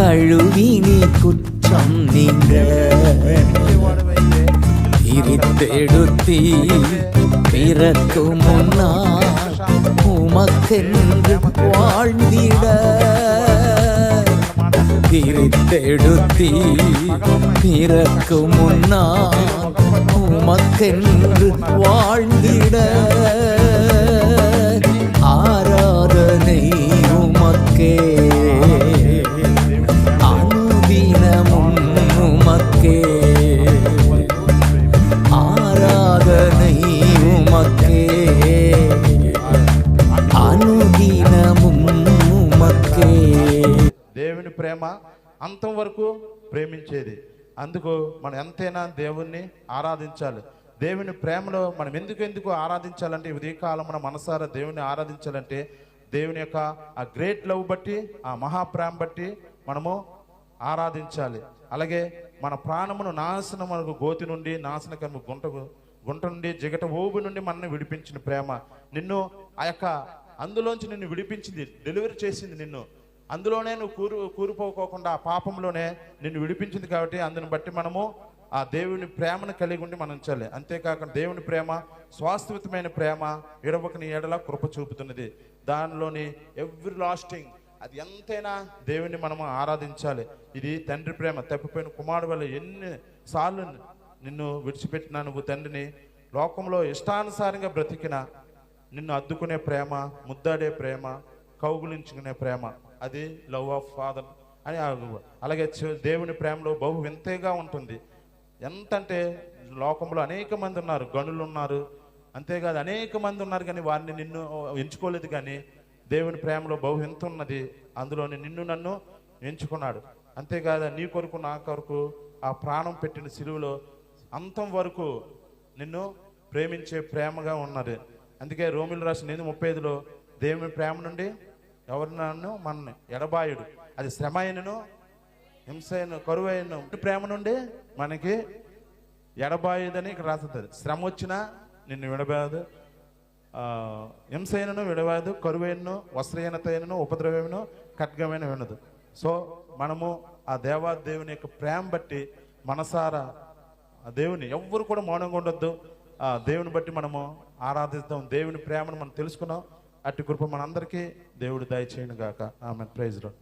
கழுவி நீ குற்றம் நீங்க பிரித்தெடுத்தி பிறக்கு முன்னால் உமக்கென்று வாழ்ந்திட பிரித்தெடுத்தி பிறக்கு முன்னால் உமக்கென்று வாழ்ந்திட ஆராதனை உமக்கே அனுதினமும் உமக்கே ஆராதனை உமக்கே అనుదినముం ఉమకే. దేవుని ప్రేమ అంతం వరకు ప్రేమించేది. అందుకు మనం ఎంతైనా దేవుణ్ణి ఆరాధించాలి. దేవుని ప్రేమలో మనం ఎందుకు ఆరాధించాలంటే ఉదయకాలం మన మనసారా దేవుని ఆరాధించాలంటే దేవుని యొక్క ఆ గ్రేట్ లవ్ బట్టి ఆ మహాప్రేమ బట్టి మనము ఆరాధించాలి. అలాగే మన ప్రాణమును నాశనమునకు గోతి నుండి నాశనకరము గుంట నుండి జిగట ఊబి నుండి మనల్ని విడిపించిన ప్రేమ, నిన్ను ఆ యొక్క అందులోంచి నిన్ను విడిపించింది, డెలివరీ చేసింది నిన్ను. అందులోనే నువ్వు కూరిపోకోకుండా ఆ పాపంలోనే నిన్ను విడిపించింది. కాబట్టి అందుని బట్టి మనము ఆ దేవుని ప్రేమను కలిగి ఉండి మనం ఉంచాలి. అంతేకాకుండా దేవుని ప్రేమ శాశ్వతమైన ప్రేమ, విడవకని ఎడల కృప చూపుతున్నది. దానిలోని ఎవ్రీ లాస్టింగ్, అది ఎంతైనా దేవుని మనము ఆరాధించాలి. ఇది తండ్రి ప్రేమ. తప్పిపోయిన కుమారుడు వల్ల ఎన్నిసార్లు నిన్ను విడిచిపెట్టినా నువ్వు తండ్రిని లోకంలో ఇష్టానుసారంగా బ్రతికిన నిన్ను అద్దుకునే ప్రేమ, ముద్దాడే ప్రేమ, కౌగులించుకునే ప్రేమ, అది లవ్ ఆఫ్ ఫాదర్ అని. అలాగే దేవుని ప్రేమలో బహు వింతగా ఉంటుంది. ఎంతంటే లోకంలో అనేక మంది ఉన్నారు, గనులు ఉన్నారు, అంతేకాదు అనేక మంది ఉన్నారు, కానీ వారిని నిన్ను ఎంచుకోలేదు. కానీ దేవుని ప్రేమలో బహు వింత ఉన్నది. అందులోని నిన్ను నన్ను ఎంచుకున్నాడు. అంతేకాదు నీ కొరకు నా కొరకు ఆ ప్రాణం పెట్టిన సిలువలో అంతం వరకు నిన్ను ప్రేమించే ప్రేమగా ఉన్నది. అందుకే రోమిలు రాసిన 8:35లో దేవుని ప్రేమ నుండి ఎవరినన్ను మనని ఎడబాయుడు, అది శ్రమ అయినను హింస అయిన కరువు అయిన ప్రేమ నుండి మనకి ఎడబాయుదని ఇక్కడ రాస్తుంది. శ్రమ వచ్చినా నిన్ను విడబాయదు, హింస అయినను విడబాయదు, కరువైనను వస్త్రహీనత అయినను ఉపద్రవమైనను ఖడ్గమైన వినదు. సో మనము ఆ దేవుని యొక్క ప్రేమ బట్టి మనసారా ఆ దేవుని ఎవ్వరు కూడా మౌనంగా ఉండొద్దు. ఆ దేవుని బట్టి మనము ఆరాధిద్దాం. దేవుని ప్రేమను మనం తెలుసుకున్నాం. అట్టి కృప మనందరికీ దేవుడు దయచేయను గాక. ఆమెన్. Praise lord.